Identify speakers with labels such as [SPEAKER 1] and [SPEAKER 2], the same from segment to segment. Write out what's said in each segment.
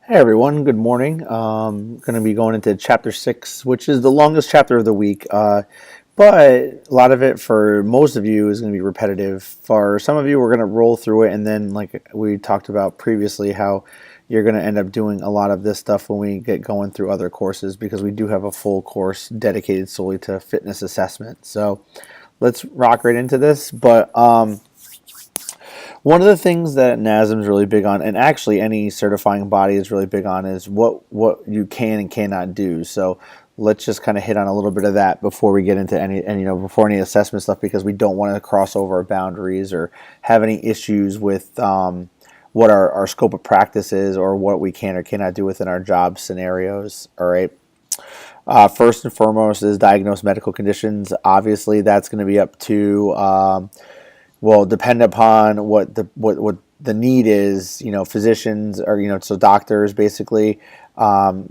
[SPEAKER 1] Hey everyone, good morning. Going to be going into chapter 6, which is the longest chapter of the week, but a lot of it for most of you is going to be repetitive. For some of you, we're going to roll through it, and then, like we talked about previously, how you're going to end up doing a lot of this stuff when we get going through other courses, because we do have a full course dedicated solely to fitness assessment. So let's rock right into this. But one of the things that NASM is really big on, and actually any certifying body is really big on, is what you can and cannot do. So let's just kind of hit on a little bit of that before we get into before any assessment stuff, because we don't want to cross over our boundaries or have any issues with what our scope of practice is, or what we can or cannot do within our job scenarios. All right. First and foremost is diagnosed medical conditions. Obviously, that's going to be up to depend upon what the need is. Physicians or so doctors, basically,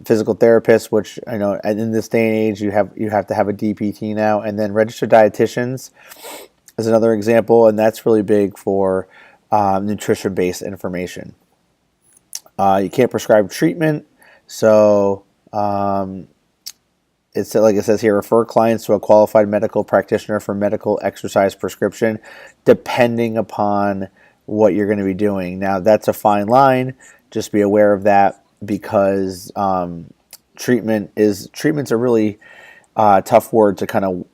[SPEAKER 1] physical therapists, which in this day and age you have to have a DPT now, and then registered dietitians is another example, and that's really big for nutrition-based information. You can't prescribe treatment, so it's like it says here, refer clients to a qualified medical practitioner for medical exercise prescription, depending upon what you're going to be doing. Now, that's a fine line. Just be aware of that, because treatment's a really tough word to kind of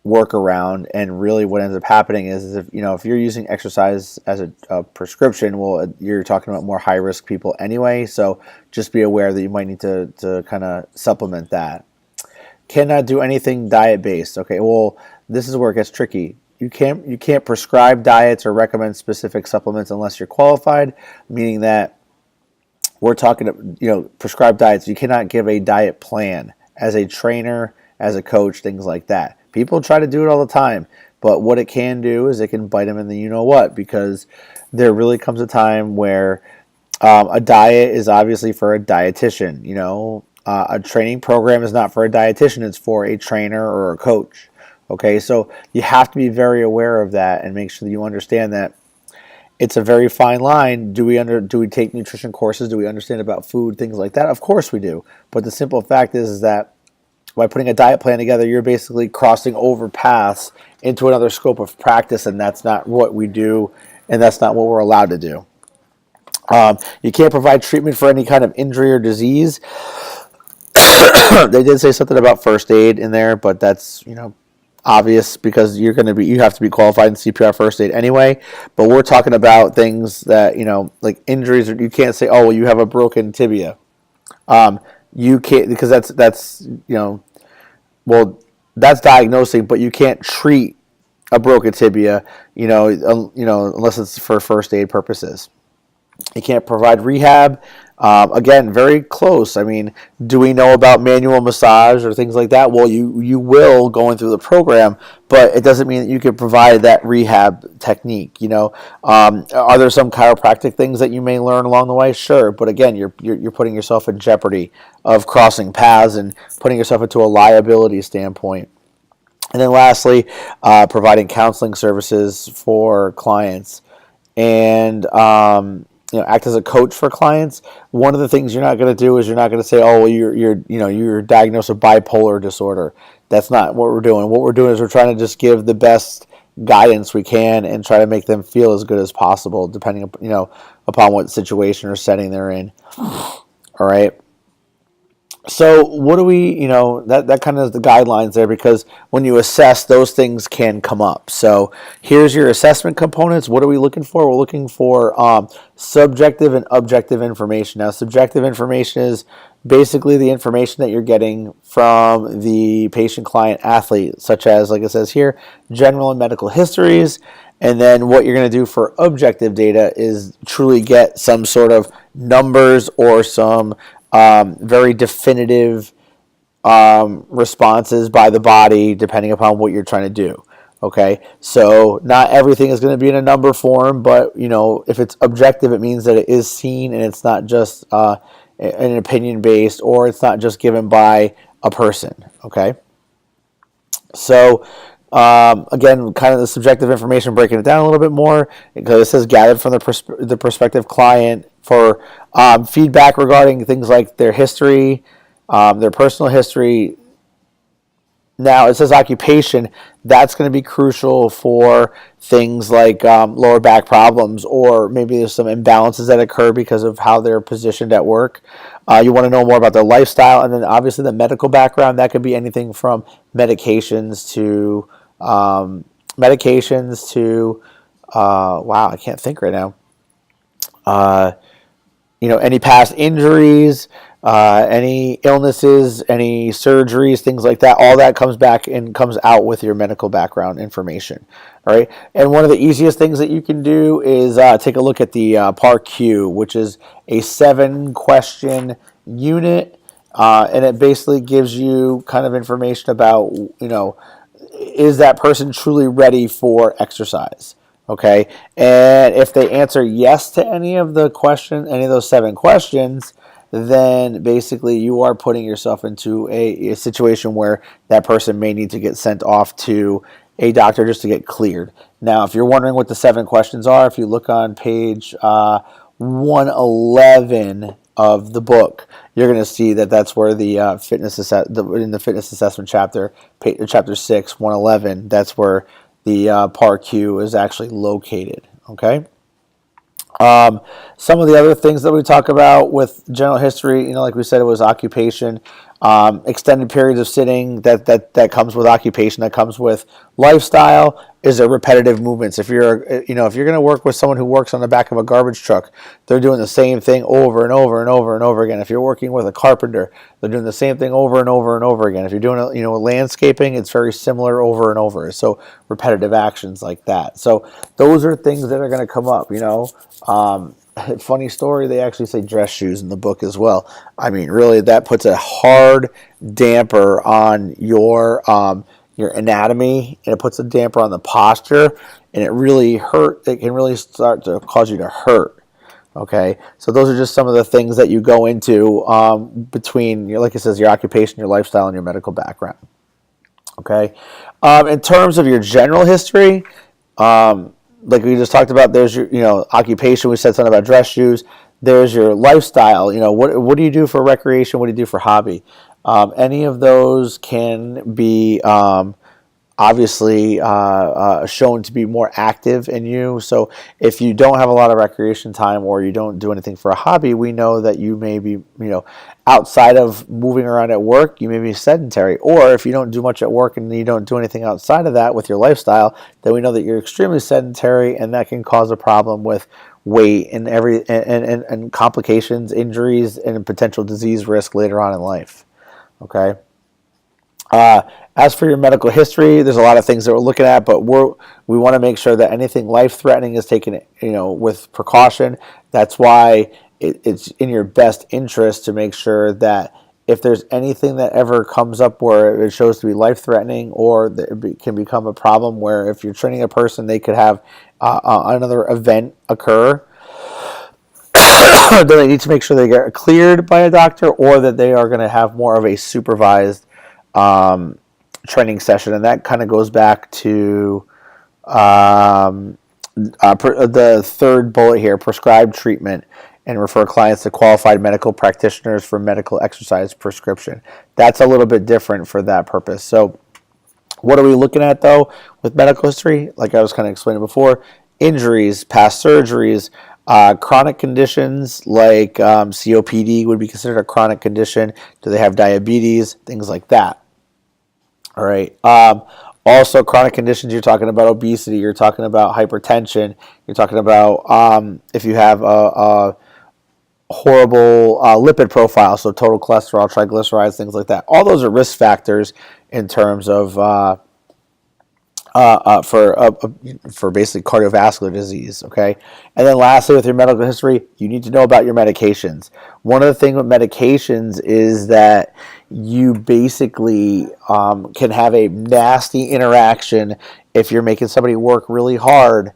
[SPEAKER 1] work around. And really, what ends up happening is if you're using exercise as a prescription, well, you're talking about more high risk people anyway. So just be aware that you might need to kind of supplement that. Cannot do anything diet-based. Okay, well, this is where it gets tricky. You can't prescribe diets or recommend specific supplements unless you're qualified, meaning that we're talking, prescribed diets. You cannot give a diet plan as a trainer, as a coach, things like that. People try to do it all the time, but what it can do is it can bite them in the you-know-what, because there really comes a time where a diet is obviously for a dietitian, a training program is not for a dietitian, it's for a trainer or a coach. Okay, so you have to be very aware of that and make sure that you understand that it's a very fine line. Do we take nutrition courses? Do we understand about food, things like that? Of course we do. But the simple fact is that by putting a diet plan together, you're basically crossing over paths into another scope of practice, and that's not what we do, and that's not what we're allowed to do. You can't provide treatment for any kind of injury or disease. They did say something about first aid in there, but that's obvious, because you have to be qualified in CPR first aid anyway. But we're talking about things that like injuries. You can't say, oh, well, you have a broken tibia. You can't, because that's that's diagnosing, but you can't treat a broken tibia, unless it's for first aid purposes. You can't provide rehab. Again, very close. I mean, do we know about manual massage or things like that? Well, you will going through the program, but it doesn't mean that you can provide that rehab technique. Are there some chiropractic things that you may learn along the way? Sure, but again, you're putting yourself in jeopardy of crossing paths and putting yourself into a liability standpoint. And then lastly, providing counseling services for clients, and act as a coach for clients. One of the things you're not going to do is you're not going to say, oh, well, you're diagnosed with bipolar disorder. That's not what we're doing. What we're doing is we're trying to just give the best guidance we can and try to make them feel as good as possible, depending upon what situation or setting they're in. All right. So what do we, that kind of is the guidelines there, because when you assess, those things can come up. So here's your assessment components. What are we looking for? We're looking for subjective and objective information. Now, subjective information is basically the information that you're getting from the patient, client, athlete, such as, like it says here, general and medical histories. And then what you're going to do for objective data is truly get some sort of numbers or some very definitive responses by the body, depending upon what you're trying to do. Okay, so not everything is going to be in a number form, but if it's objective, it means that it is seen and it's not just an opinion based, or it's not just given by a person. Okay, so again, kind of the subjective information, breaking it down a little bit more, because it says gathered from the prospective client For feedback regarding things like their history, their personal history. Now, it says occupation. That's going to be crucial for things like lower back problems, or maybe there's some imbalances that occur because of how they're positioned at work. You want to know more about their lifestyle, and then obviously the medical background. That could be anything from medications to wow, I can't think right now. Any past injuries, any illnesses, any surgeries, things like that. All that comes back and comes out with your medical background information. All right. And one of the easiest things that you can do is take a look at the PAR-Q, which is a 7-question unit. And it basically gives you kind of information about, is that person truly ready for exercise? Okay, and if they answer yes to any of the any of those 7 questions, then basically you are putting yourself into a situation where that person may need to get sent off to a doctor just to get cleared. Now, if you're wondering what the 7 questions are, if you look on page 111 of the book, you're going to see that that's where the in the fitness assessment chapter 6, 111. That's where the PAR-Q is actually located. Okay. Some of the other things that we talk about with general history, like we said, it was occupation, extended periods of sitting. That comes with occupation. That comes with lifestyle. Is there repetitive movements? If you're going to work with someone who works on the back of a garbage truck, they're doing the same thing over and over and over and over again. If you're working with a carpenter, they're doing the same thing over and over and over again. If you're doing landscaping, it's very similar over and over. So repetitive actions like that. So those are things that are going to come up. Funny story, they actually say dress shoes in the book as well. I mean, really, that puts a hard damper on your anatomy, and it puts a damper on the posture, and it can really start to cause you to hurt. Okay, so those are just some of the things that you go into between, like it says, your occupation, your lifestyle, and your medical background. Okay, in terms of your general history, like we just talked about, there's your occupation. We said something about dress shoes. There's your lifestyle. What do you do for recreation? What do you do for hobby? Any of those can be obviously shown to be more active in you. So if you don't have a lot of recreation time, or you don't do anything for a hobby, we know that you may be, outside of moving around at work, you may be sedentary. Or if you don't do much at work and you don't do anything outside of that with your lifestyle, then we know that you're extremely sedentary, and that can cause a problem with weight and and complications, injuries, and potential disease risk later on in life. Okay. As for your medical history, there's a lot of things that we're looking at, but we want to make sure that anything life-threatening is taken, with precaution. That's why it's in your best interest to make sure that if there's anything that ever comes up where it shows to be life-threatening, or that it can become a problem where if you're training a person, they could have another event occur, then they need to make sure they get cleared by a doctor, or that they are going to have more of a supervised training session. And that kind of goes back to the third bullet here: prescribe treatment and refer clients to qualified medical practitioners for medical exercise prescription. That's a little bit different for that purpose. So what are we looking at, though, with medical history? Like I was kind of explaining before: injuries, past surgeries, chronic conditions like COPD would be considered a chronic condition. Do they have diabetes? Things like that. All right. Also, chronic conditions, you're talking about obesity, you're talking about hypertension, you're talking about if you have a horrible lipid profile, so total cholesterol, triglycerides, things like that. All those are risk factors in terms of for basically cardiovascular disease. Okay, and then lastly, with your medical history, you need to know about your medications. One of the things with medications is that you basically can have a nasty interaction if you're making somebody work really hard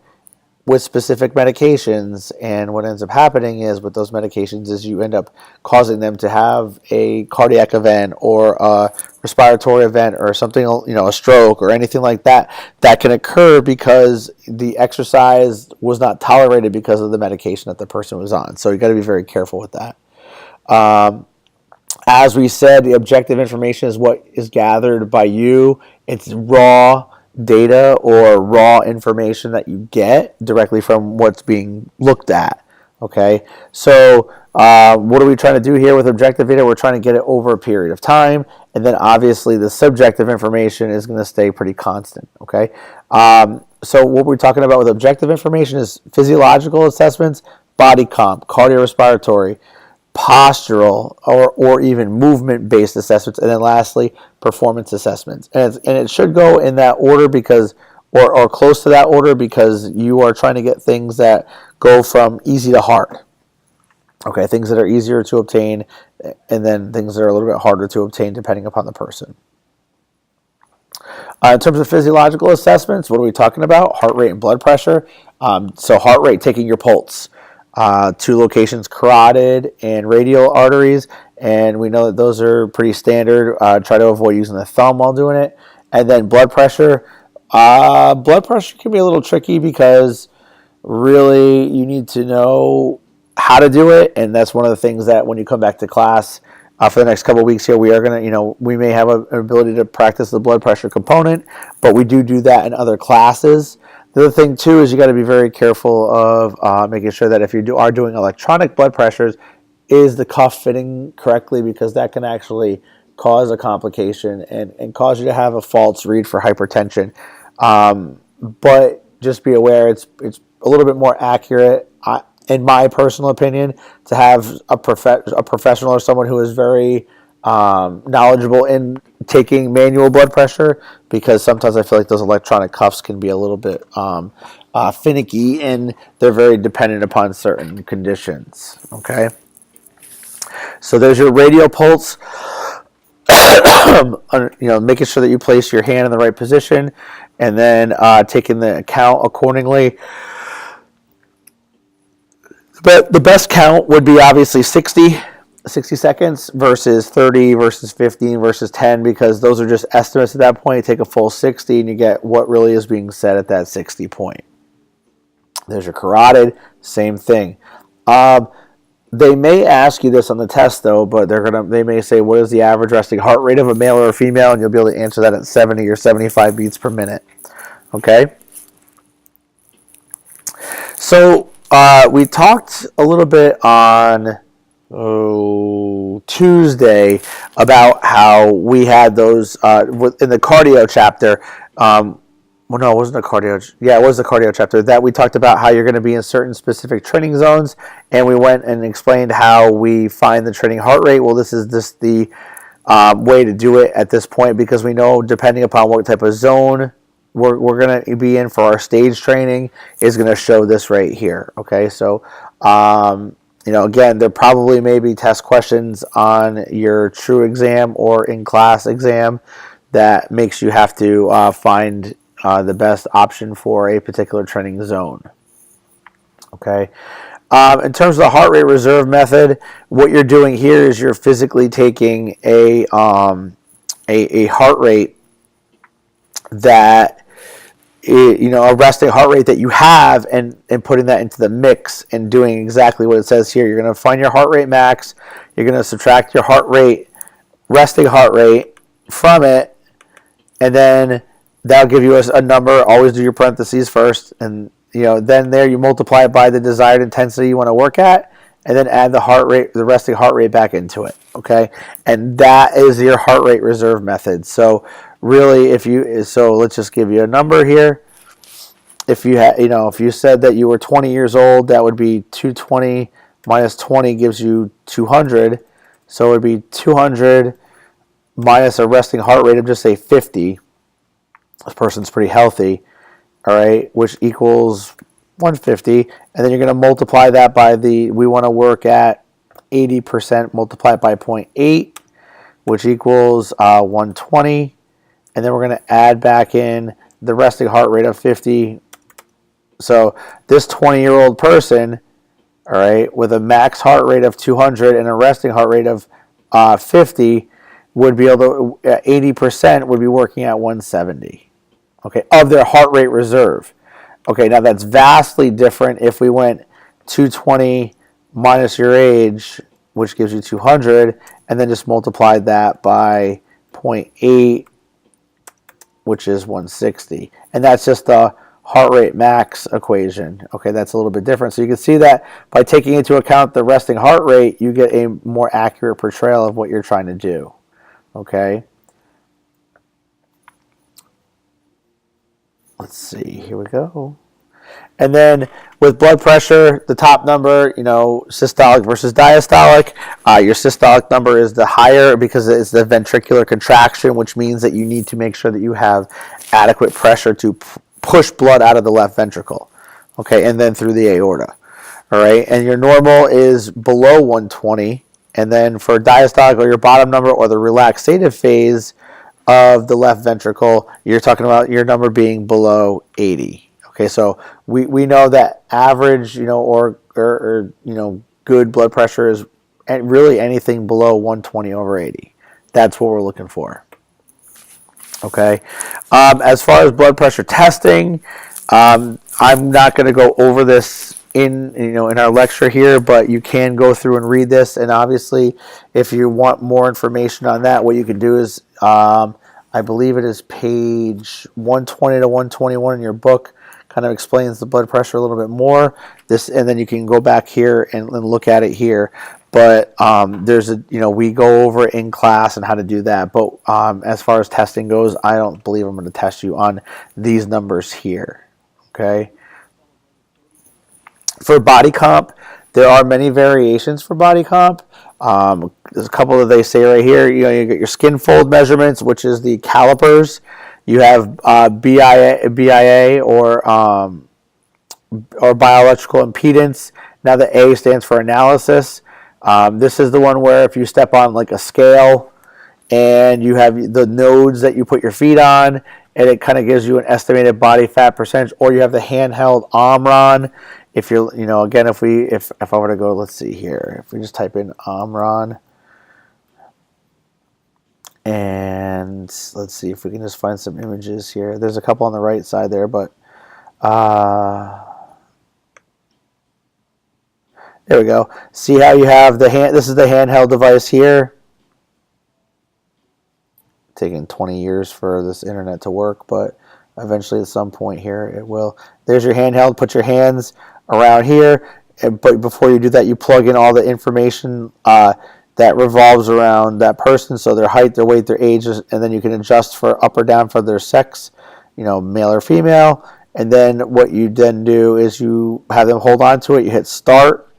[SPEAKER 1] with specific medications, and what ends up happening is with those medications is you end up causing them to have a cardiac event or a respiratory event or something, a stroke or anything like that can occur because the exercise was not tolerated because of the medication that the person was on. So you got to be very careful with that. As we said, the objective information is what is gathered by you. It's raw data or raw information that you get directly from what's being looked at. Okay, so what are we trying to do here with objective data? We're trying to get it over a period of time, and then obviously the subjective information is going to stay pretty constant. Okay, so what we're talking about with objective information is physiological assessments, body comp, cardiorespiratory, postural, or even movement-based assessments, and then lastly, performance assessments. And it should go in that order because, or close to that order, because you are trying to get things that go from easy to hard. Okay, things that are easier to obtain, and then things that are a little bit harder to obtain depending upon the person. In terms of physiological assessments, what are we talking about? Heart rate and blood pressure. So heart rate, taking your pulse. Two locations, carotid and radial arteries, and we know that those are pretty standard. Try to avoid using the thumb while doing it. And then blood pressure. Blood pressure can be a little tricky because really you need to know how to do it, and that's one of the things that when you come back to class for the next couple of weeks here, we are going to, we may have an ability to practice the blood pressure component, but we do that in other classes. The other thing, too, is you got to be very careful of making sure that if you are doing electronic blood pressures, is the cuff fitting correctly, because that can actually cause a complication and cause you to have a false read for hypertension. But just be aware, it's a little bit more accurate, in my personal opinion, to have a professional or someone who is very knowledgeable in taking manual blood pressure, because sometimes I feel like those electronic cuffs can be a little bit finicky, and they're very dependent upon certain conditions. Okay, so there's your radial pulse. Making sure that you place your hand in the right position, and then taking the count accordingly. But the best count would be obviously 60 seconds versus 30 versus 15 versus 10, because those are just estimates at that point. You take a full 60 and you get what really is being said at that 60 point. There's your carotid, same thing. They may ask you this on the test though, but they may say, what is the average resting heart rate of a male or a female? And you'll be able to answer that at 70 or 75 beats per minute. Okay? So we talked a little bit on Tuesday about how we had those in the cardio chapter. Well, no, it wasn't a cardio. Yeah, it was the cardio chapter that we talked about how you're going to be in certain specific training zones, and we went and explained how we find the training heart rate. Well, this is just the way to do it at this point, because we know depending upon what type of zone we're going to be in for our stage training is going to show this right here. Okay, so again, there probably may be test questions on your true exam or in class exam that makes you have to find the best option for a particular training zone. Okay. In terms of the heart rate reserve method, what you're doing here is you're physically taking a heart rate that a resting heart rate that you have, and putting that into the mix and doing exactly what it says here. You're going to find your heart rate max. You're going to subtract your resting heart rate from it, and then that'll give you a number. Always do your parentheses first, and then there you multiply it by the desired intensity you want to work at, and then add the resting heart rate back into it. Okay, and that is your heart rate reserve method. So really, let's just give you a number here. If you said that you were 20 years old, that would be 220 minus 20 gives you 200. So it would be 200 minus a resting heart rate of just say 50. This person's pretty healthy, all right, which equals 150. And then you're going to multiply that by we want to work at 80%, multiply it by 0.8, which equals 120. And then we're going to add back in the resting heart rate of 50 So this 20-year-old person, all right, with a max heart rate of 200 and a resting heart rate of 50, would be able to, 80% would be working at 170, okay, of their heart rate reserve. Okay, now that's vastly different if we went 220 minus your age, which gives you 200, and then just multiplied that by 0.8, which is 160. And that's just the heart rate max equation. Okay, that's a little bit different. So you can see that by taking into account the resting heart rate, you get a more accurate portrayal of what you're trying to do. Okay. Let's see, here we go. And then with blood pressure, the top number, systolic versus diastolic. Your systolic number is the higher because it's the ventricular contraction, which means that you need to make sure that you have adequate pressure to push blood out of the left ventricle, okay, and then through the aorta, all right? And your normal is below 120, and then for diastolic, or your bottom number, or the relaxative phase of the left ventricle, you're talking about your number being below 80. Okay, so we know that average, or good blood pressure is really anything below 120 over 80. That's what we're looking for. Okay, as far as blood pressure testing, I'm not going to go over this in our lecture here, but you can go through and read this. And obviously, if you want more information on that, what you can do is, I believe it is page 120 to 121 in your book. Kind of explains the blood pressure a little bit more. And then you can go back here and look at it here. But there's we go over it in class and how to do that. But as far as testing goes, I don't believe I'm going to test you on these numbers here. Okay. For body comp, there are many variations for body comp. There's a couple that they say right here. You get your Skinfold measurements, which is the calipers. You have BIA or bioelectrical impedance. Now the A stands for analysis. This is the one where if you step on like a scale and you have the nodes that you put your feet on, and it kind of gives you an estimated body fat percentage, or you have the handheld Omron. If you're, again, if I were to go, let's see here, if we just type in Omron. And let's see if we can just find some images here. There's a couple on the right side there, but there we go. See how you have this is the handheld device here. Taking 20 years for this internet to work, but eventually at some point here it will. There's your handheld. Put your hands around here, but before you do that, you plug in all the information that revolves around that person, so their height, their weight, their age, and then you can adjust for up or down for their sex, male or female. And then what you then do is you have them hold on to it. You hit start,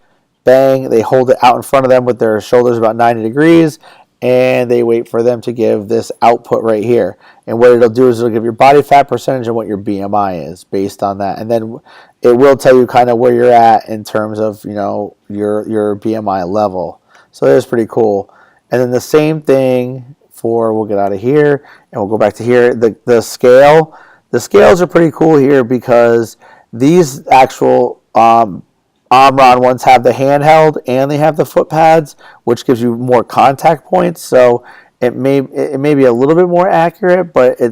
[SPEAKER 1] bang, they hold it out in front of them with their shoulders about 90 degrees, and they wait for them to give this output right here. And what it'll do is it'll give your body fat percentage and what your BMI is based on that. And then it will tell you kind of where you're at in terms of, your BMI level. So that is pretty cool. And then the same thing we'll get out of here and we'll go back to here. The scale. The scales are pretty cool here because these actual Omron ones have the handheld and they have the foot pads, which gives you more contact points. So it may be a little bit more accurate, but they're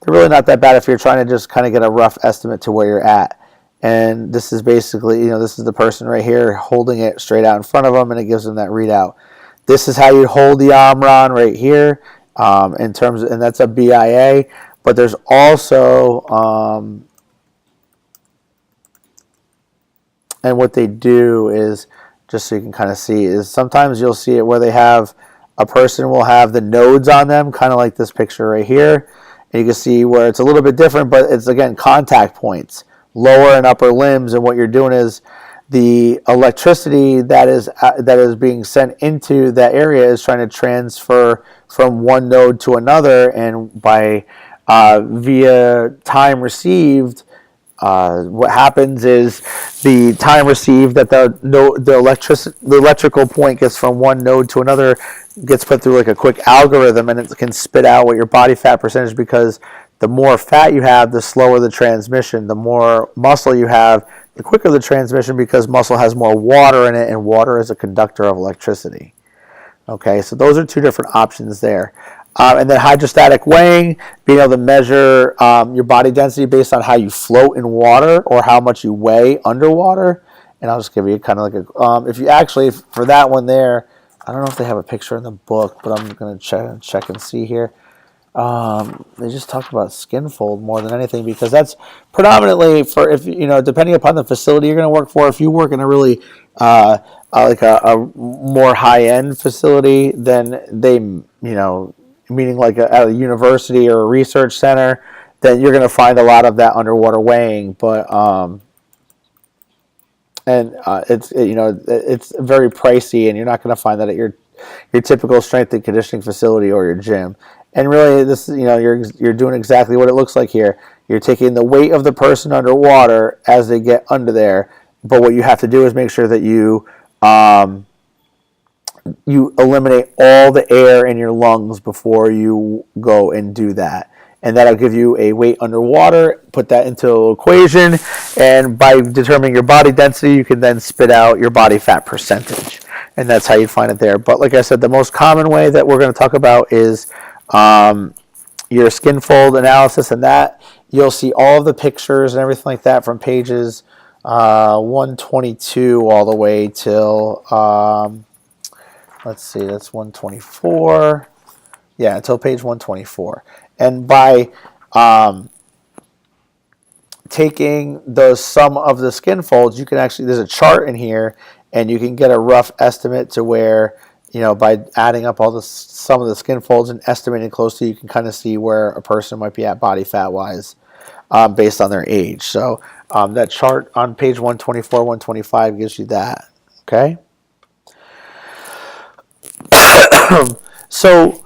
[SPEAKER 1] really not that bad if you're trying to just kind of get a rough estimate to where you're at. And this is basically, this is the person right here holding it straight out in front of them, and it gives them that readout. This is how you hold the Omron right here, and that's a BIA. But there's also, and what they do is, just so you can kind of see, is sometimes you'll see it where a person will have the nodes on them, kind of like this picture right here. And you can see where it's a little bit different, but it's, again, contact points. Lower and upper limbs, and what you're doing is the electricity that is being sent into that area is trying to transfer from one node to another, and by via time received, what happens is the time received that the electrical point gets from one node to another gets put through like a quick algorithm, and it can spit out what your body fat percentage, because The more fat you have, the slower the transmission. The more muscle you have, the quicker the transmission, because muscle has more water in it, and water is a conductor of electricity. Okay, so those are two different options there. And then hydrostatic weighing, being able to measure your body density based on how you float in water or how much you weigh underwater. And I'll just give you kind of like a, if you actually, for that one there, I don't know if they have a picture in the book, but I'm going to check and see here. They just talked about Skinfold more than anything, because that's predominantly for, if you know, depending upon the facility you're going to work for. If you work in a really like a more high-end facility, then they, you know, meaning like at a university or a research center, then you're going to find a lot of that underwater weighing. But it's, you know, it's very pricey, and you're not going to find that at your typical strength and conditioning facility or your gym. And really, this, you know, you're doing exactly what it looks like here. You're taking the weight of the person underwater as they get under there. But what you have to do is make sure that you eliminate all the air in your lungs before you go and do that. And that'll give you a weight underwater. Put that into an equation, and by determining your body density, you can then spit out your body fat percentage. And that's how you find it there. But like I said, the most common way that we're going to talk about is your Skinfold analysis, and that you'll see all of the pictures and everything like that from pages 122 all the way till let's see, that's 124. Yeah, until page 124. And by taking the sum of the skin folds, you can actually, there's a chart in here, and you can get a rough estimate to where, you know, by adding up all the sum of the skin folds and estimating closely, you can kind of see where a person might be at body fat wise based on their age. So that chart on page 124, 125 gives you that. Okay. So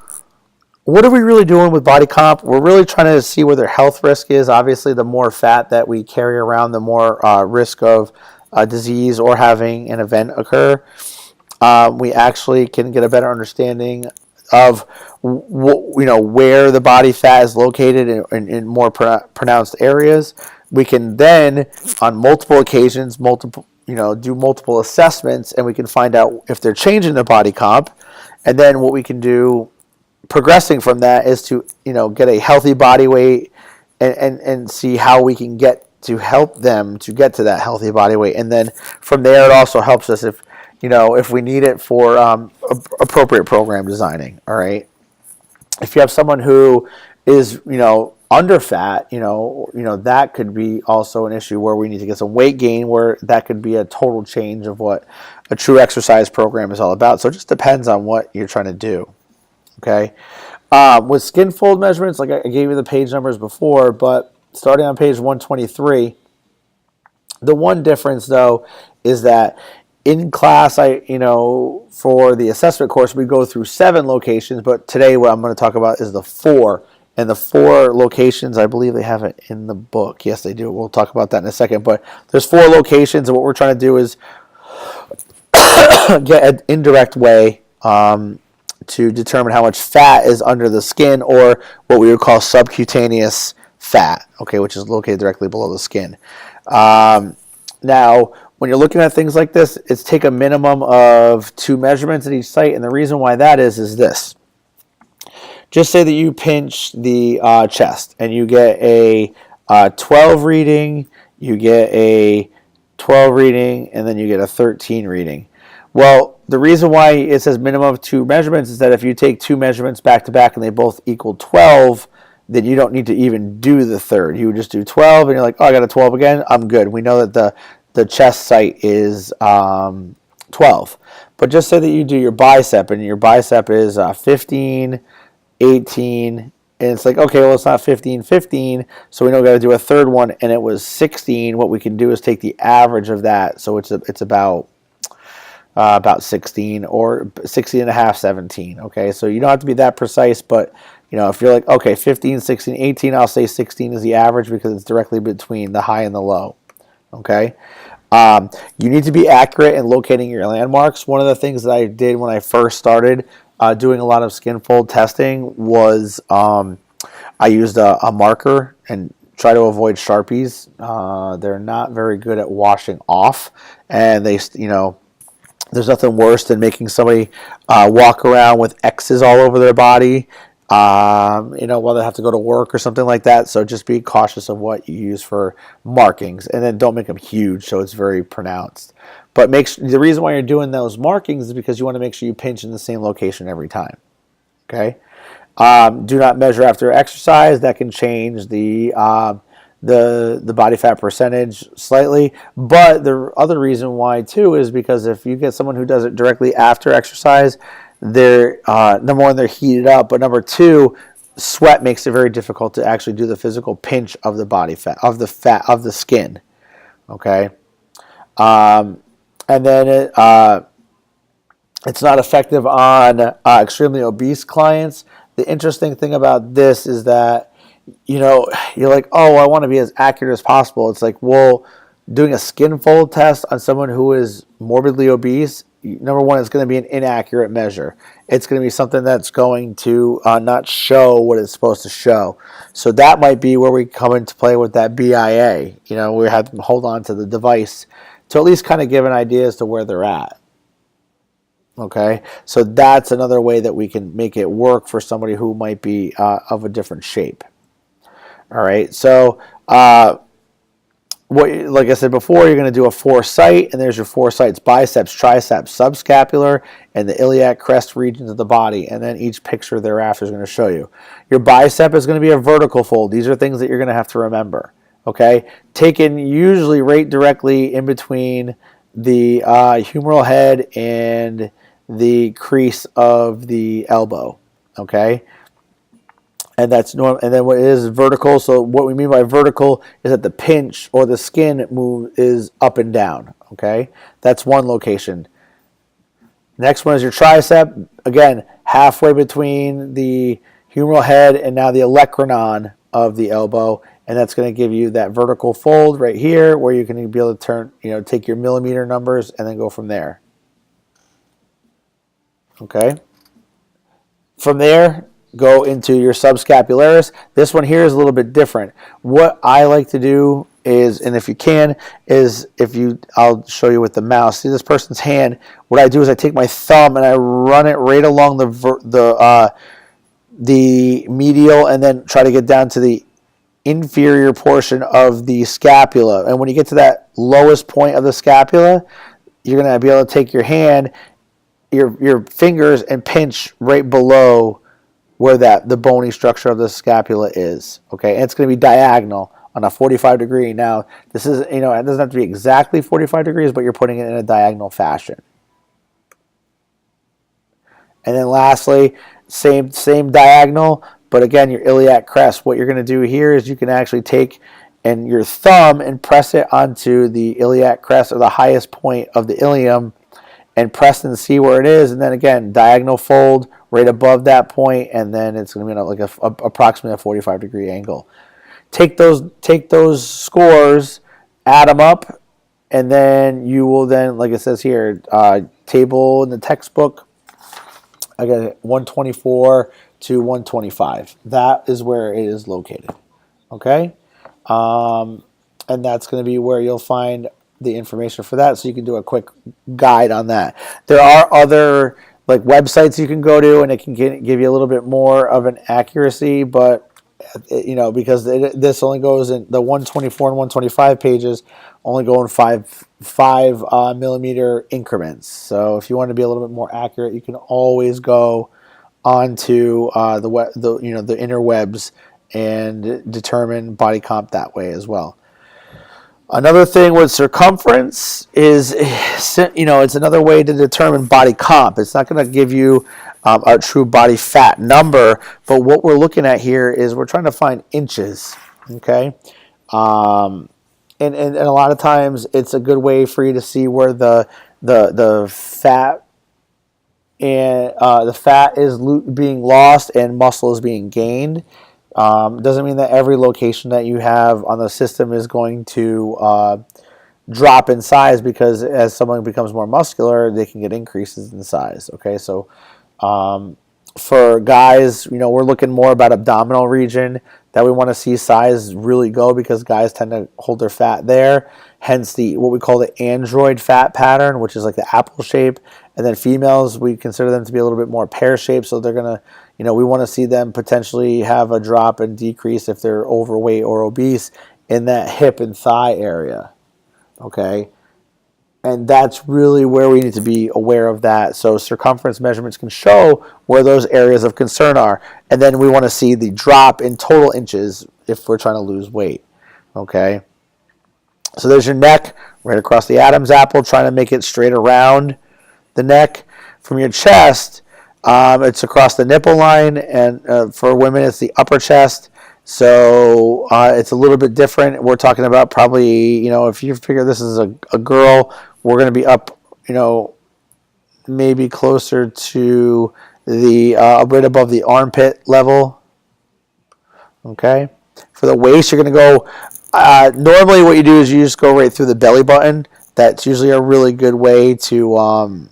[SPEAKER 1] what are we really doing with body comp? We're really trying to see where their health risk is. Obviously, the more fat that we carry around, the more risk of disease or having an event occur. We actually can get a better understanding of where the body fat is located in more pronounced areas. We can then, on multiple occasions, do multiple assessments, and we can find out if they're changing their body comp. And then what we can do, progressing from that, is to get a healthy body weight and see how we can get to help them to get to that healthy body weight. And then from there, it also helps us if we need it for appropriate program designing. All right. If you have someone who is, under fat, that could be also an issue where we need to get some weight gain, where that could be a total change of what a true exercise program is all about. So it just depends on what you're trying to do. Okay. With Skinfold measurements, like I gave you the page numbers before, but starting on page 123, the one difference though is that in class, for the assessment course, we go through 7 locations, but today what I'm going to talk about is the 4. And the 4 locations, I believe they have it in the book. Yes, they do. We'll talk about that in a second. But there's 4 locations, and what we're trying to do is get an indirect way to determine how much fat is under the skin, or what we would call subcutaneous fat, okay, which is located directly below the skin. Now, when you're looking at things like this, it's take a minimum of 2 measurements at each site, and the reason why that is this. Just say that you pinch the chest, and you get a 12 reading, you get a 12 reading, and then you get a 13 reading. Well, the reason why it says minimum of 2 measurements is that if you take 2 measurements back to back and they both equal 12, then you don't need to even do the third. You would just do 12, and you're like, oh, I got a 12 again, I'm good. We know that the chest site is 12. But just say that you do your bicep, and your bicep is 15, 18, and it's like, okay, well, it's not 15, 15, so we know we got to do a third one, and it was 16. What we can do is take the average of that, so it's about 16 or 16 and a half, 17. Okay, so you don't have to be that precise, but if you're like, okay, 15, 16, 18, I'll say 16 is the average because it's directly between the high and the low. Okay. You need to be accurate in locating your landmarks. One of the things that I did when I first started doing a lot of Skinfold testing was I used a marker and try to avoid Sharpies. They're not very good at washing off, and they, there's nothing worse than making somebody walk around with X's all over their body, while they have to go to work or something like that. So just be cautious of what you use for markings, and then don't make them huge so it's very pronounced. But the reason why you're doing those markings is because you want to make sure you pinch in the same location every time. Okay. Do not measure after exercise. That can change the body fat percentage slightly. But the other reason why too is because if you get someone who does it directly after exercise, they're number one, they're heated up, but number two, sweat makes it very difficult to actually do the physical pinch of the body fat of the skin. Okay, and then it's not effective on extremely obese clients. The interesting thing about this is that, you're like, oh, I want to be as accurate as possible. It's like, well, doing a Skinfold test on someone who is morbidly obese, number one, it's going to be an inaccurate measure. It's going to be something that's going to not show what it's supposed to show. So that might be where we come into play with that BIA. We have to hold on to the device to at least kind of give an idea as to where they're at. Okay, so that's another way that we can make it work for somebody who might be of a different shape. All right, so like I said before, you're going to do a 4-site, and there's your 4 sites: biceps, triceps, subscapular, and the iliac crest regions of the body. And then each picture thereafter is going to show you. Your bicep is going to be a vertical fold. These are things that you're going to have to remember. Okay, taken usually right directly in between the humeral head and the crease of the elbow. Okay, and that's normal. And then what is vertical? So what we mean by vertical is that the pinch or the skin move is up and down. Okay, that's one location. Next one is your tricep. Again, halfway between the humeral head and now the olecranon of the elbow, and that's going to give you that vertical fold right here, where you can be able to turn, take your millimeter numbers and then go from there. Okay. From there, go into your subscapularis. This one here is a little bit different. What I like to do is, and if you can, I'll show you with the mouse. See this person's hand. What I do is I take my thumb and I run it right along the medial, and then try to get down to the inferior portion of the scapula. And when you get to that lowest point of the scapula, you're going to be able to take your hand, your fingers, and pinch right below where the bony structure of the scapula is. Okay, and it's going to be diagonal on a 45 degree. Now, this is, it doesn't have to be exactly 45 degrees, but you're putting it in a diagonal fashion. And then lastly, same diagonal, but again, your iliac crest. What you're going to do here is you can actually take your thumb and press it onto the iliac crest, or the highest point of the ilium, and press and see where it is. And then again, diagonal fold right above that point, and then it's going to be like approximately a 45 degree angle. Take those scores, add them up, and then you will then, like it says here, table in the textbook, I got it, 124 to 125. That is where it is located. Okay, and that's going to be where you'll find the information for that, so you can do a quick guide on that. There are other websites you can go to, and it can give you a little bit more of an accuracy, but because this only goes in the 124 and 125 pages, only go in five millimeter increments. So if you want to be a little bit more accurate, you can always go onto the interwebs and determine body comp that way as well. Another thing with circumference is, it's another way to determine body comp. It's not going to give you a true body fat number, but what we're looking at here is we're trying to find inches. Okay, and a lot of times it's a good way for you to see where the fat and the fat is being lost and muscle is being gained. Doesn't mean that every location that you have on the system is going to drop in size, because as someone becomes more muscular, they can get increases in size. Okay, so For guys, we're looking more about abdominal region that we want to see size really go, because guys tend to hold their fat there. Hence the what we call the android fat pattern, which is like the apple shape. And then females, we consider them to be a little bit more pear shaped. So they're gonna, we want to see them potentially have a drop and decrease if they're overweight or obese in that hip and thigh area. Okay. And that's really where we need to be aware of that. So circumference measurements can show where those areas of concern are. And then we want to see the drop in total inches if we're trying to lose weight. Okay. So there's your neck right across the Adam's apple, trying to make it straight around the neck. From your chest, it's across the nipple line. And for women, it's the upper chest. So it's a little bit different. We're talking about probably, if you figure this is a girl, we're going to be up, maybe closer to the right above the armpit level. Okay. For the waist, you're going to go. Normally, what you do is you just go right through the belly button. That's usually a really good way to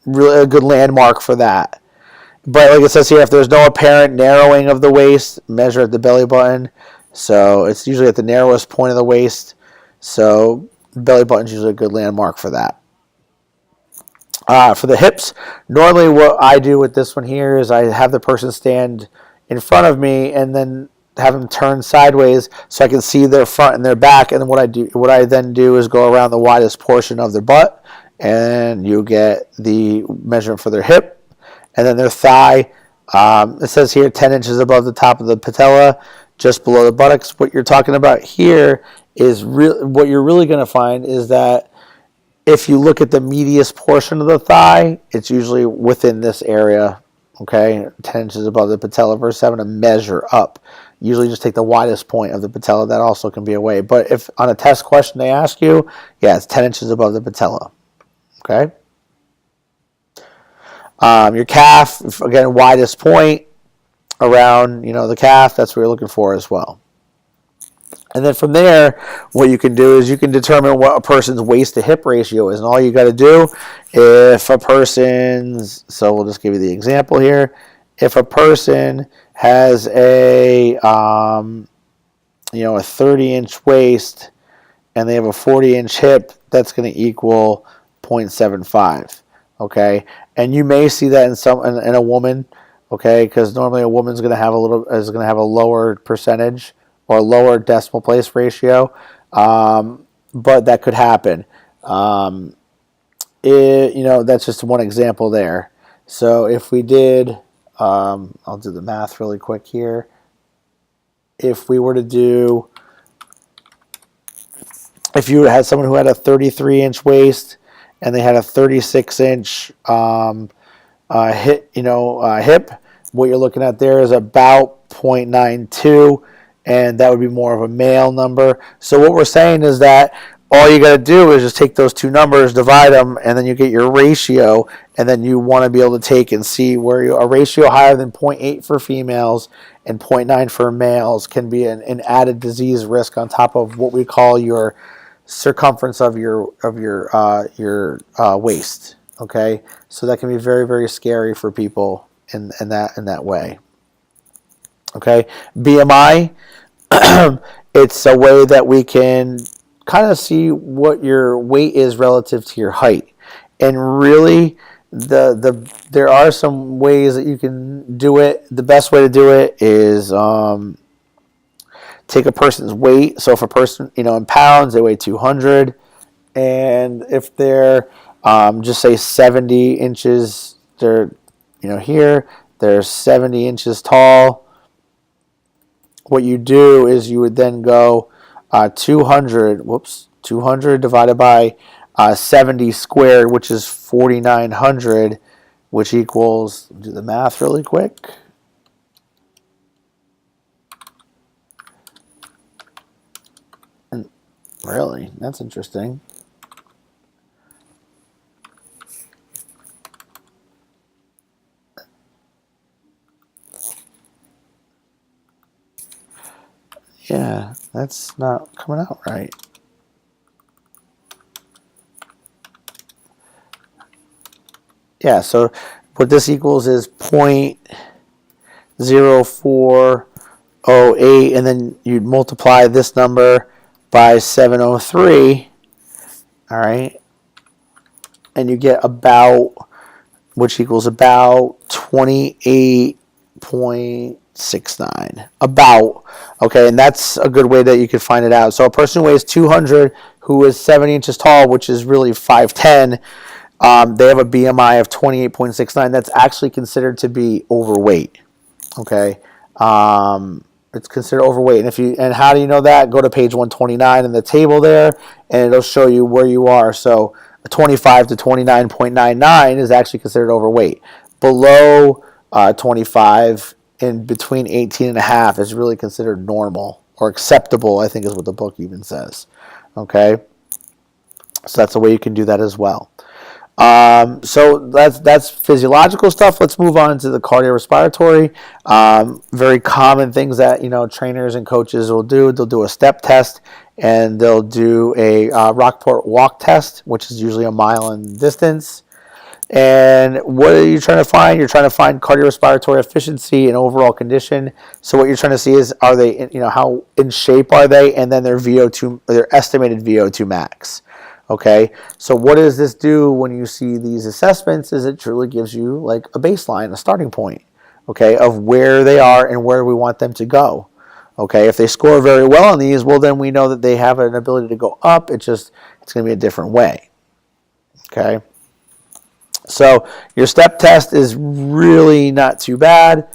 [SPEAKER 1] really a good landmark for that. But like it says here, if there's no apparent narrowing of the waist, measure at the belly button. So it's usually at the narrowest point of the waist. So belly button is usually a good landmark for that. For the hips, normally what I do with this one here is I have the person stand in front of me and then have them turn sideways so I can see their front and their back. And then what I then do is go around the widest portion of their butt, and you get the measurement for their hip. And then their thigh, it says here 10 inches above the top of the patella, just below the buttocks. What you're talking about here is what you're really going to find is that if you look at the medius portion of the thigh, it's usually within this area, okay, 10 inches above the patella versus having to measure up. Usually just take the widest point of the patella. That also can be a way. But if on a test question they ask you, yeah, it's 10 inches above the patella, okay? Your calf, again, widest point around, the calf, that's what you're looking for as well. And then from there, what you can do is you can determine what a person's waist to hip ratio is. And all you got to do, if a person's, so we'll just give you the example here. If a person has a 30-inch waist and they have a 40-inch hip, that's going to equal 0.75. Okay, and you may see that in a woman, okay, because normally a woman's going to have a lower percentage or a lower decimal place ratio, but that could happen. That's just one example there. So if we did, I'll do the math really quick here. If we were to do, if you had someone who had a 33-inch waist and they had a 36-inch hip, what you're looking at there is about 0.92, and that would be more of a male number. So what we're saying is that all you got to do is just take those two numbers, divide them, and then you get your ratio, and then you want to be able to take and see where a ratio higher than 0.8 for females and 0.9 for males can be an added disease risk on top of what we call your circumference of your waist. Okay, so that can be very, very scary for people in that way. Okay, BMI, it's a way that we can kind of see what your weight is relative to your height, and really there are some ways that you can do it. The best way to do it is take a person's weight. So if a person, in pounds, they weigh 200, and if they're just say 70 inches, they're here, they're 70 inches tall. What you do is you would then go 200 divided by 70 squared, which is 4,900, which equals, do the math really quick. And really, that's interesting. Yeah, that's not coming out right. Yeah, so what this equals is 0.0408, and then you'd multiply this number by 703, all right, and you get about, which equals about 28.69. About, okay, and that's a good way that you could find it out. So a person who weighs 200, who is 70 inches tall, which is really 5'10", they have a BMI of 28.69. That's actually considered to be overweight. Okay, it's considered overweight. And how do you know that? Go to page 129 in the table there, and it'll show you where you are. So 25 to 29.99 is actually considered overweight. Below 25, in between 18 and a half is really considered normal or acceptable, I think is what the book even says. Okay, so that's a way you can do that as well. So that's physiological stuff. Let's move on to the cardiorespiratory. Very common things that trainers and coaches will do. They'll do a step test, and they'll do a Rockport walk test, which is usually a mile in distance. And what are you trying to find? You're trying to find cardiorespiratory efficiency and overall condition. So what you're trying to see is, are they, how in shape are they, and then their VO2, their estimated VO2 max. Okay, so what does this do when you see these assessments? Is it truly gives you like a baseline, a starting point, okay, of where they are and where we want them to go. Okay, if they score very well on these, well, then we know that they have an ability to go up. It's going to be a different way. Okay, so your step test is really not too bad.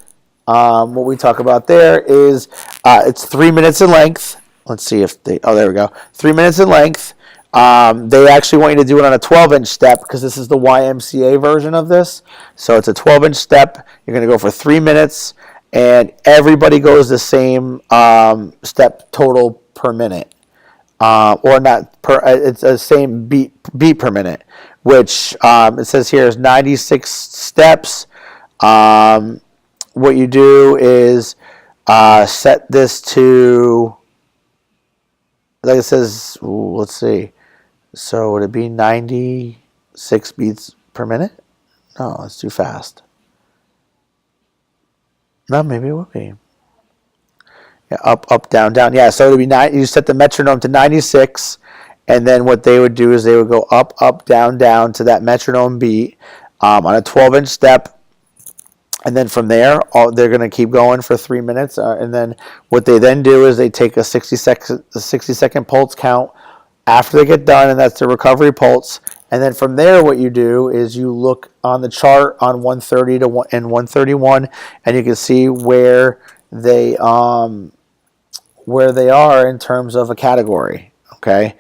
[SPEAKER 1] What we talk about there is it's 3 minutes in length. Let's see if they, oh, there we go. 3 minutes in length. They actually want you to do it on a 12-inch step because this is the YMCA version of this. So it's a 12-inch step. You're going to go for 3 minutes, and everybody goes the same step total per minute. Or not per, it's the same beat per minute, which it says here is 96 steps. What you do is set this to, like it says, let's see. So would it be 96 beats per minute? No, that's too fast. No, maybe it would be. Yeah, up, down, down. Yeah, so it would be you set the metronome to 96, and then what they would do is they would go up, down, down to that metronome beat on a 12-inch step. And then from there, they're going to keep going for 3 minutes. And then what they then do is they take a 60-second pulse count after they get done, and that's the recovery pulse. And then from there, what you do is you look on the chart on 130 and 131, and you can see where they are in terms of a category. Okay.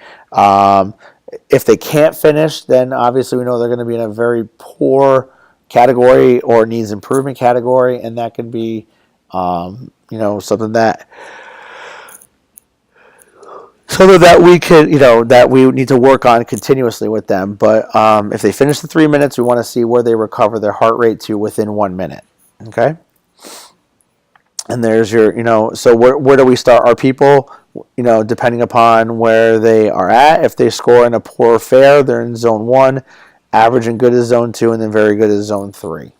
[SPEAKER 1] If they can't finish, then obviously we know they're going to be in a very poor category or needs improvement category, and that could be something that we could that we need to work on continuously with them. But if they finish the 3 minutes, we want to see where they recover their heart rate to within 1 minute. Okay, and there's your so where do we start our people? Depending upon where they are at. If they score in a poor or fair, they're in zone 1. Average and good is zone 2, and then very good is zone 3.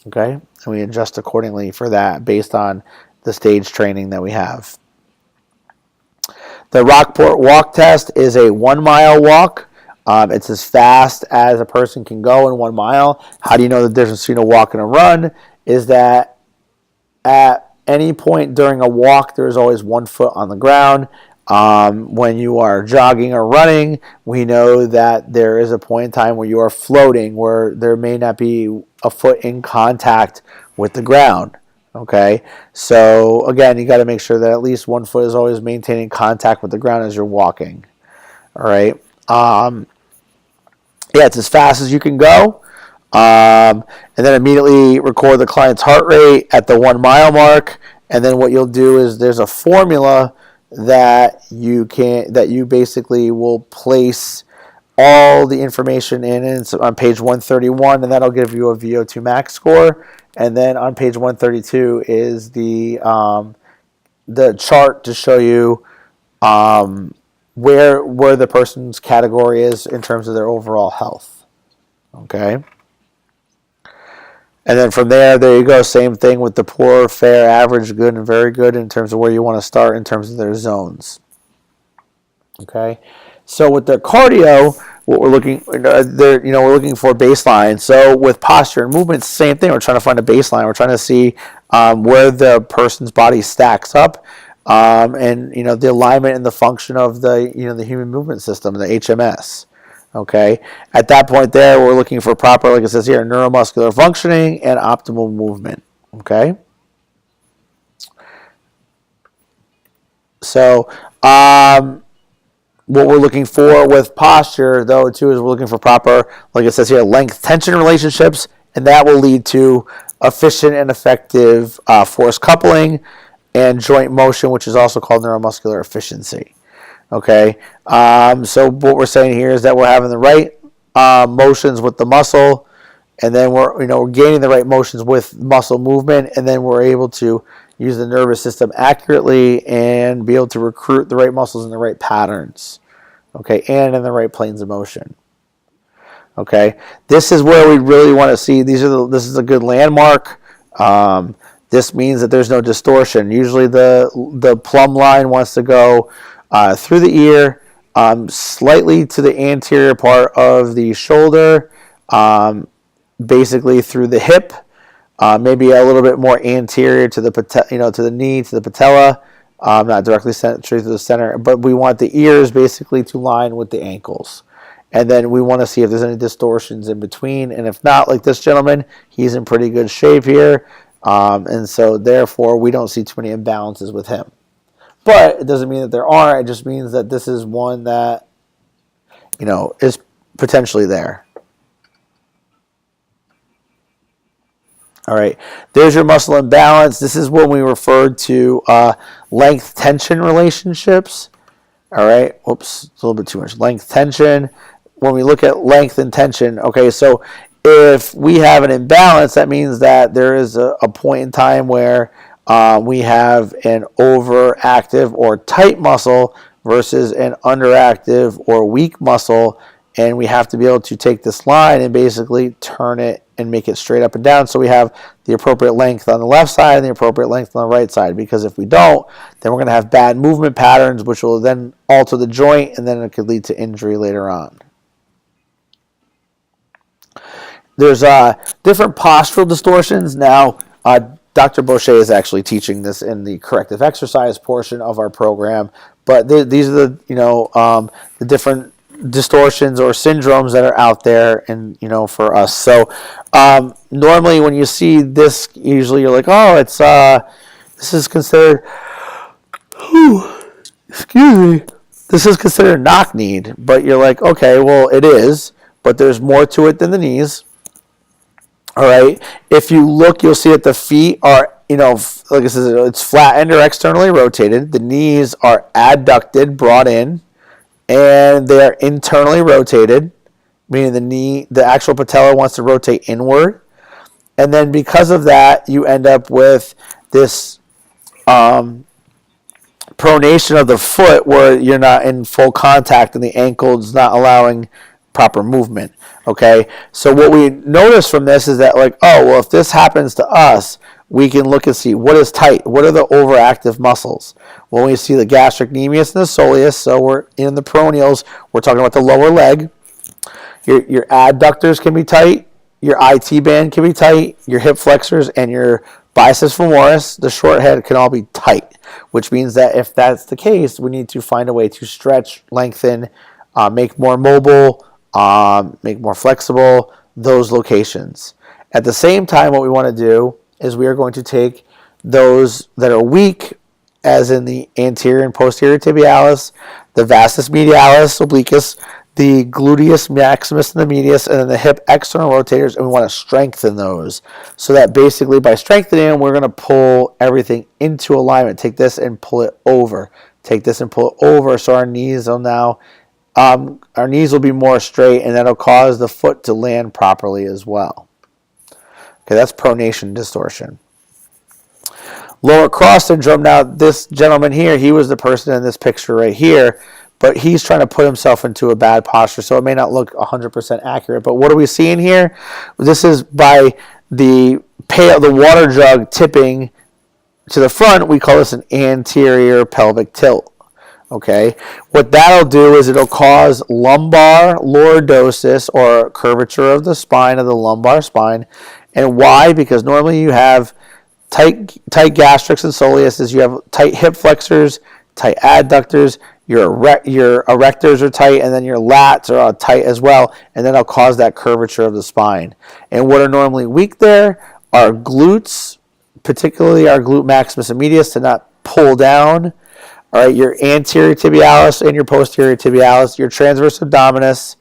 [SPEAKER 1] Okay? And we adjust accordingly for that based on the stage training that we have. The Rockport walk test is a 1 mile walk. It's as fast as a person can go in 1 mile. How do you know the difference between a walk and a run? Is that at any point during a walk, there's always 1 foot on the ground. When you are jogging or running, we know that there is a point in time where you are floating, where there may not be a foot in contact with the ground. Okay, so again, you got to make sure that at least 1 foot is always maintaining contact with the ground as you're walking. All right, it's as fast as you can go. And then immediately record the client's heart rate at the 1 mile mark. And then what you'll do is there's a formula that you basically will place all the information in. And so on page 131, and that'll give you a VO2 max score. And then on page 132 is the chart to show you where the person's category is in terms of their overall health. Okay. And then from there you go. Same thing with the poor, fair, average, good, and very good in terms of where you want to start in terms of their zones. Okay, so with the cardio, what we're looking, we're looking for baseline. So with posture and movement, same thing. We're trying to find a baseline. We're trying to see where the person's body stacks up, and the alignment and the function of the the human movement system, the HMS. Okay, at that point there, we're looking for proper, like it says here, neuromuscular functioning and optimal movement. Okay, so what we're looking for with posture, though, too, is we're looking for proper, like it says here, length-tension relationships, and that will lead to efficient and effective force coupling and joint motion, which is also called neuromuscular efficiency. Okay, so what we're saying here is that we're having the right motions with the muscle, and then we're gaining the right motions with muscle movement, and then we're able to use the nervous system accurately and be able to recruit the right muscles in the right patterns, okay, and in the right planes of motion. Okay, this is where we really want to see. This is a good landmark. This means that there's no distortion. Usually the plumb line wants to go through the ear, slightly to the anterior part of the shoulder, basically through the hip, maybe a little bit more anterior to the to the knee, to the patella, not directly straight to the center. But we want the ears basically to line with the ankles, and then we want to see if there's any distortions in between. And if not, like this gentleman, he's in pretty good shape here, and so therefore we don't see too many imbalances with him. But it doesn't mean that there aren't. It just means that this is one that, is potentially there. All right. There's your muscle imbalance. This is when we referred to length-tension relationships. All right. Oops, it's a little bit too much. Length-tension. When we look at length and tension, okay, so if we have an imbalance, that means that there is a point in time where we have an overactive or tight muscle versus an underactive or weak muscle, and we have to be able to take this line and basically turn it and make it straight up and down, so we have the appropriate length on the left side and the appropriate length on the right side. Because if we don't, then we're going to have bad movement patterns, which will then alter the joint, and then it could lead to injury later on. There's different postural distortions. Now, Dr. Boucher is actually teaching this in the corrective exercise portion of our program, but these are the different distortions or syndromes that are out there, and for us. So normally when you see this, usually you're like, oh, it's this is considered this is considered knock-kneed, but you're like, okay, well, it is, but there's more to it than the knees. All right. If you look, you'll see that the feet are, like I said, it's flattened or externally rotated. The knees are adducted, brought in, and they are internally rotated, meaning the actual patella wants to rotate inward. And then because of that, you end up with this pronation of the foot where you're not in full contact and the ankle is not allowing proper movement. Okay, so what we notice from this is that, like, oh, well, if this happens to us, we can look and see what is tight. What are the overactive muscles? Well, we see the gastrocnemius and the soleus, so we're in the peroneals. We're talking about the lower leg. Your adductors can be tight. Your IT band can be tight. Your hip flexors and your biceps femoris, the short head, can all be tight, which means that if that's the case, we need to find a way to stretch, lengthen, make more mobile, make more flexible those locations. At the same time, what we want to do is we are going to take those that are weak, as in the anterior and posterior tibialis, the vastus medialis, obliquus, the gluteus maximus and the medius, and then the hip external rotators, and we want to strengthen those. So that basically by strengthening them, we're going to pull everything into alignment. Take this and pull it over. Take this and pull it over, so our knees will now our knees will be more straight, and that'll cause the foot to land properly as well. Okay, that's pronation distortion. Lower cross syndrome. Now, this gentleman here, he was the person in this picture right here, but he's trying to put himself into a bad posture, so it may not look 100% accurate. But what are we seeing here? This is by the water jug tipping to the front, we call this an anterior pelvic tilt. Okay, what that'll do is it'll cause lumbar lordosis, or curvature of the spine, of the lumbar spine. And why? Because normally you have tight gastrics and soleuses, you have tight hip flexors, tight adductors, your erectors are tight, and then your lats are tight as well, and then it'll cause that curvature of the spine. And what are normally weak there are glutes, particularly our glute maximus and medius, to not pull down. All right, your anterior tibialis and your posterior tibialis, your transverse abdominis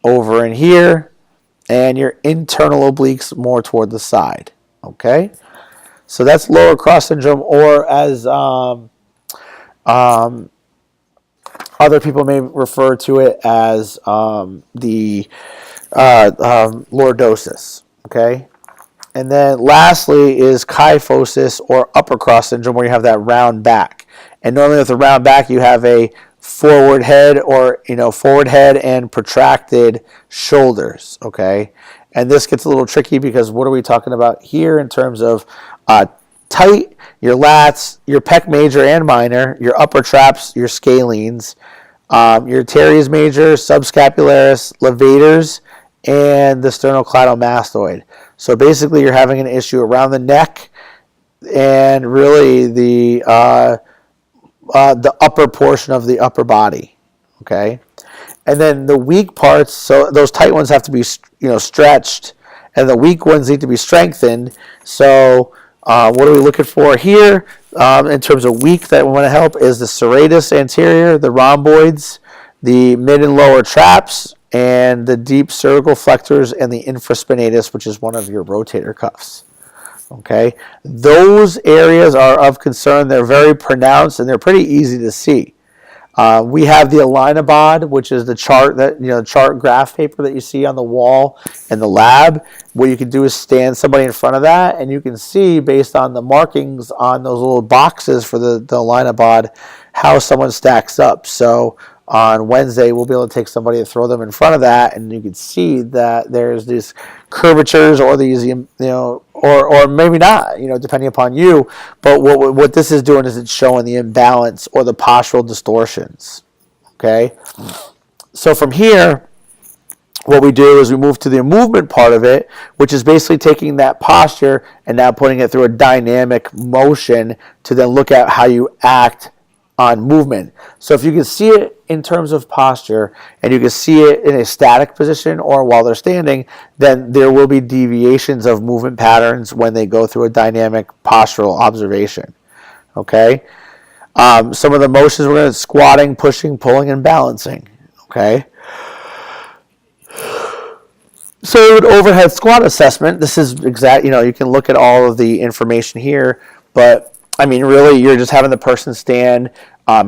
[SPEAKER 1] over in here, and your internal obliques more toward the side. Okay, so that's lower cross syndrome, or as other people may refer to it as the lordosis. Okay. And then lastly is kyphosis, or upper cross syndrome, where you have that round back. And normally with a round back, you have a forward head, or forward head and protracted shoulders. Okay, and this gets a little tricky because what are we talking about here in terms of tight, your lats, your pec major and minor, your upper traps, your scalenes, your teres major, subscapularis, levators, and the sternocleidomastoid. So basically, you're having an issue around the neck and really the upper portion of the upper body. Okay, and then the weak parts. So those tight ones have to be stretched, and the weak ones need to be strengthened. So what are we looking for here in terms of weak that we want to help is the serratus anterior, the rhomboids, the mid and lower traps, and the deep cervical flexors, and the infraspinatus, which is one of your rotator cuffs. Okay, those areas are of concern. They're very pronounced, and they're pretty easy to see. We have the Alinabod, which is the chart chart graph paper that you see on the wall in the lab. What you can do is stand somebody in front of that, and you can see based on the markings on those little boxes for the Alinabod how someone stacks up. So on Wednesday, we'll be able to take somebody and throw them in front of that, and you can see that there's these curvatures, or these, or maybe not, depending upon you. But what this is doing is it's showing the imbalance or the postural distortions. Okay, so from here, what we do is we move to the movement part of it, which is basically taking that posture and now putting it through a dynamic motion to then look at how you act on movement. So if you can see it in terms of posture, and you can see it in a static position or while they're standing, then there will be deviations of movement patterns when they go through a dynamic postural observation. Okay, some of the motions we're going to squatting, pushing, pulling, and balancing. Okay, so an overhead squat assessment. This is exact. You can look at all of the information here, but I mean, really, you're just having the person stand,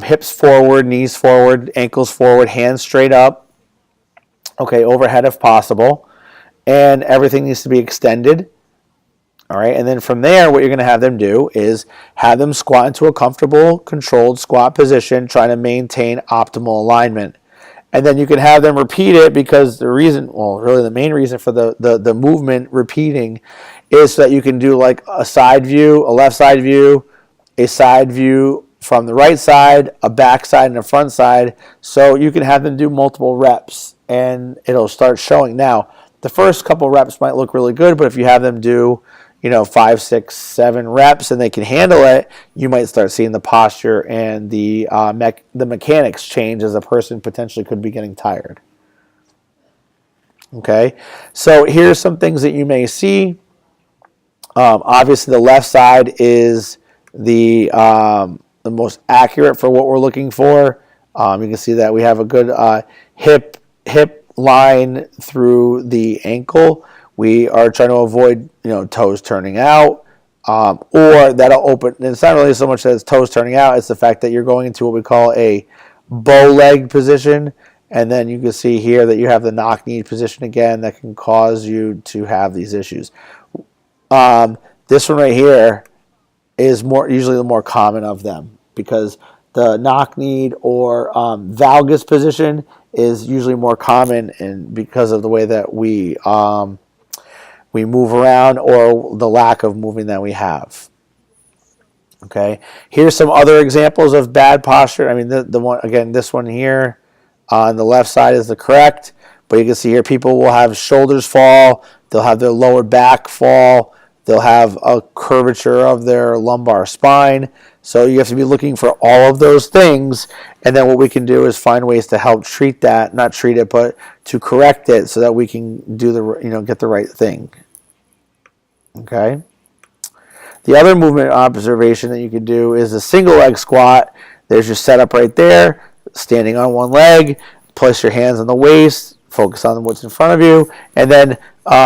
[SPEAKER 1] hips forward, knees forward, ankles forward, hands straight up, okay, overhead if possible, and everything needs to be extended, all right? And then from there, what you're going to have them do is have them squat into a comfortable, controlled squat position, trying to maintain optimal alignment. And then you can have them repeat it, because the main reason for the movement repeating is so that you can do like a side view, a left side view, a side view from the right side, a back side, and a front side. So you can have them do multiple reps, and it'll start showing. Now, the first couple reps might look really good, but if you have them do, 5, 6, 7 reps, and they can handle it, you might start seeing the posture and the mechanics change, as a person potentially could be getting tired. Okay, so here's some things that you may see. Obviously, the left side is the most accurate for what we're looking for. You can see that we have a good hip line through the ankle. We are trying to avoid toes turning out, or that'll open. And it's not really so much that it's toes turning out; it's the fact that you're going into what we call a bow leg position, and then you can see here that you have the knock knee position again that can cause you to have these issues. This one right here is usually the more common of them, because the knock-kneed or valgus position is usually more common, and because of the way that we we move around or the lack of moving that we have. Okay, here's some other examples of bad posture. I mean, the one, again, this one here on the left side is the correct, but you can see here people will have shoulders fall, they'll have their lower back fall, they'll have a curvature of their lumbar spine. So you have to be looking for all of those things, and then what we can do is find ways to help treat that, not treat it, but to correct it so that we can do the, get the right thing. Okay. The other movement observation that you can do is a single leg squat. There's your setup right there, standing on one leg, place your hands on the waist, focus on what's in front of you, and then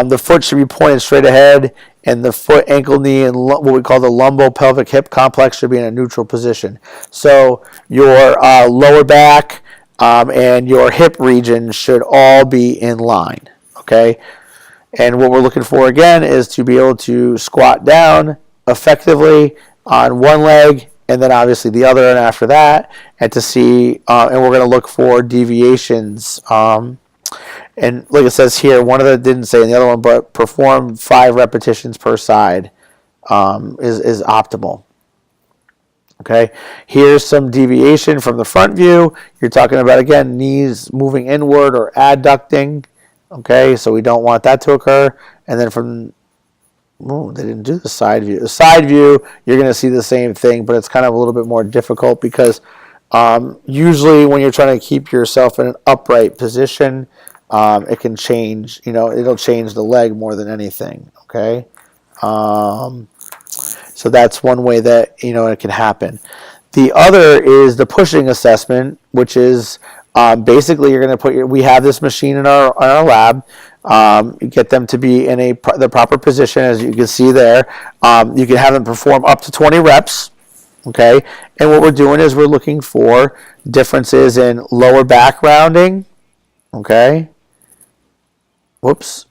[SPEAKER 1] the foot should be pointed straight ahead, and the foot, ankle, knee, and what we call the lumbo-pelvic hip complex should be in a neutral position. So your lower back and your hip region should all be in line, okay? And what we're looking for, again, is to be able to squat down effectively on one leg and then obviously the other, and after that, and to see, and we're going to look for deviations. And like it says here, one of them didn't say in the other one, but perform 5 repetitions per side is optimal. Okay, here's some deviation from the front view. You're talking about, again, knees moving inward or adducting. Okay, so we don't want that to occur. And then from they didn't do the side view. The side view, you're going to see the same thing, but it's kind of a little bit more difficult because usually when you're trying to keep yourself in an upright position, it can change, it'll change the leg more than anything, okay? So that's one way that, it can happen. The other is the pushing assessment, which is basically you're going to we have this machine in our lab. You get them to be in the proper position, as you can see there. You can have them perform up to 20 reps, okay? And what we're doing is we're looking for differences in lower back rounding, okay? Whoops.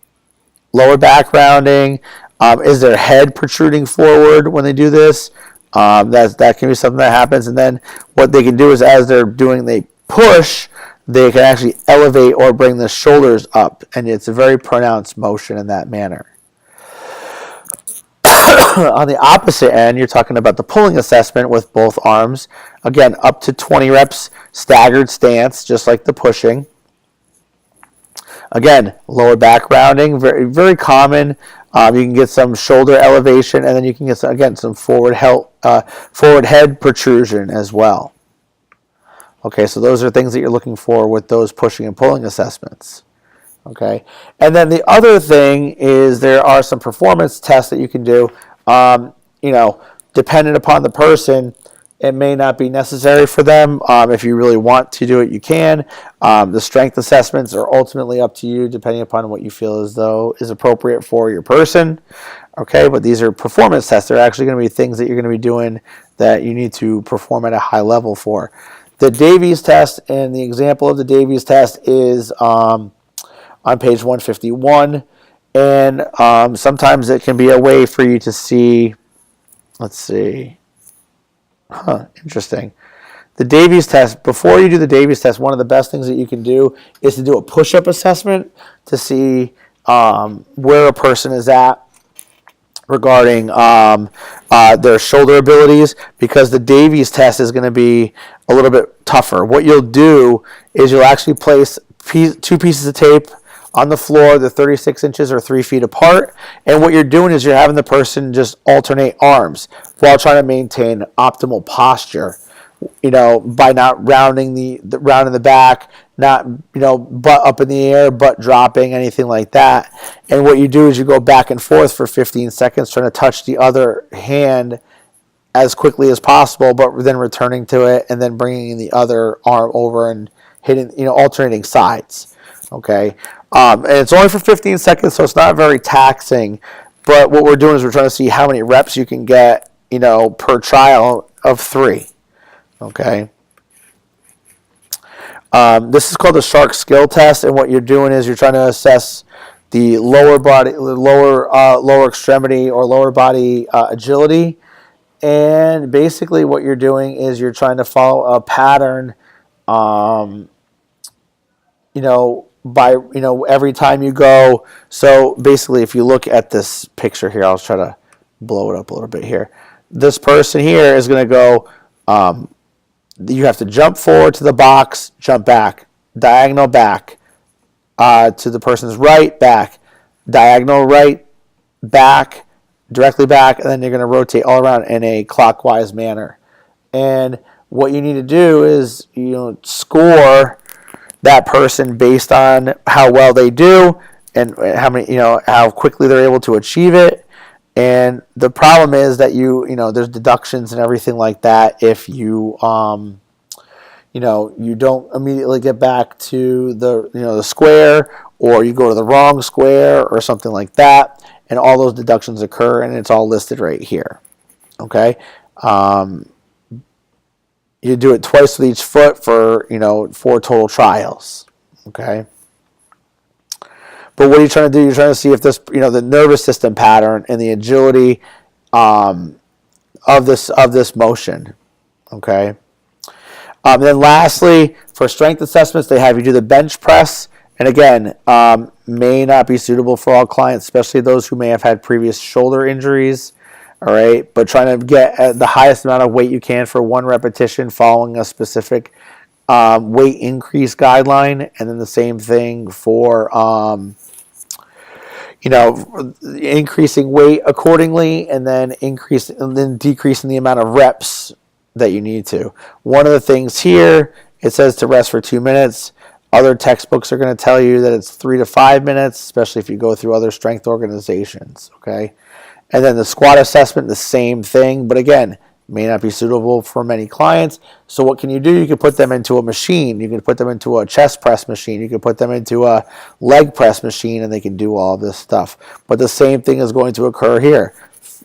[SPEAKER 1] Lower back rounding. Is their head protruding forward when they do this? That can be something that happens. And then what they can do is as they're doing the push, they can actually elevate or bring the shoulders up, and it's a very pronounced motion in that manner. On the opposite end, you're talking about the pulling assessment with both arms. Again, up to 20 reps, staggered stance, just like the pushing. Again, lower back rounding, very, very common. You can get some shoulder elevation, and then you can get, some forward head protrusion as well. Okay, so those are things that you're looking for with those pushing and pulling assessments. Okay, and then the other thing is there are some performance tests that you can do. Dependent upon the person, it may not be necessary for them. If you really want to do it, you can. The strength assessments are ultimately up to you, depending upon what you feel as though is appropriate for your person. Okay, but these are performance tests. They're actually going to be things that you're going to be doing that you need to perform at a high level for. The Davies test, and the example of the Davies test is on page 151. And sometimes it can be a way for you to see, let's see. Interesting. The Davies test, before you do the Davies test, one of the best things that you can do is to do a push-up assessment to see where a person is at regarding their shoulder abilities, because the Davies test is going to be a little bit tougher. What you'll do is you'll actually place 2 pieces of tape on the floor, the 36 inches or 3 feet apart, and what you're doing is you're having the person just alternate arms while trying to maintain optimal posture, by not rounding the back, not, butt up in the air, butt dropping, anything like that. And what you do is you go back and forth for 15 seconds trying to touch the other hand as quickly as possible, but then returning to it and then bringing the other arm over and hitting, alternating sides. Okay. And it's only for 15 seconds, so it's not very taxing. But what we're doing is we're trying to see how many reps you can get, per trial of 3. Okay. This is called the Shark skill test, and what you're doing is you're trying to assess the lower extremity or lower body agility. And basically what you're doing is you're trying to follow a pattern, by, every time you go. So basically, if you look at this picture here, I'll try to blow it up a little bit here. This person here is going to go, you have to jump forward to the box, jump back, diagonal back, to the person's right, back, diagonal right, back, directly back, and then you're going to rotate all around in a clockwise manner. And what you need to do is, score that person based on how well they do and how many, how quickly they're able to achieve it. And the problem is that there's deductions and everything like that if you you don't immediately get back to the square, or you go to the wrong square or something like that, and all those deductions occur, and it's all listed right here. Okay. You do it twice with each foot for 4 total trials. Okay. But what are you trying to do? You're trying to see if this, the nervous system pattern and the agility of this motion. Okay. Then lastly, for strength assessments, they have you do the bench press. And again, may not be suitable for all clients, especially those who may have had previous shoulder injuries. All right. But trying to get the highest amount of weight you can for 1 repetition following a specific weight increase guideline. And then the same thing for, increasing weight accordingly, and then decreasing the amount of reps that you need to. One of the things here, it says to rest for 2 minutes. Other textbooks are going to tell you that it's 3 to 5 minutes, especially if you go through other strength organizations. Okay. And then the squat assessment, the same thing, but again, may not be suitable for many clients. So what can you do? You can put them into a machine. You can put them into a chest press machine. You can put them into a leg press machine, and they can do all this stuff. But the same thing is going to occur here.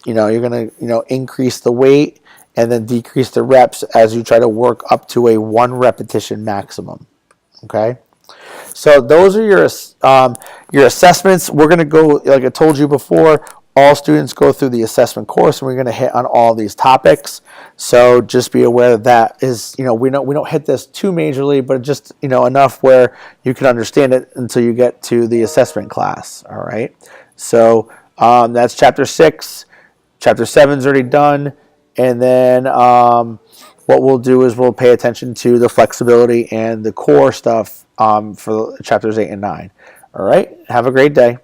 [SPEAKER 1] You're going to increase the weight and then decrease the reps as you try to work up to a 1 repetition maximum. Okay. So those are your assessments. We're going to go, like I told you before, all students go through the assessment course, and we're going to hit on all these topics. So just be aware that is, we don't hit this too majorly, but just, enough where you can understand it until you get to the assessment class. All right. So that's chapter 6. Chapter 7 is already done. And then what we'll do is we'll pay attention to the flexibility and the core stuff for chapters 8 and 9. All right. Have a great day.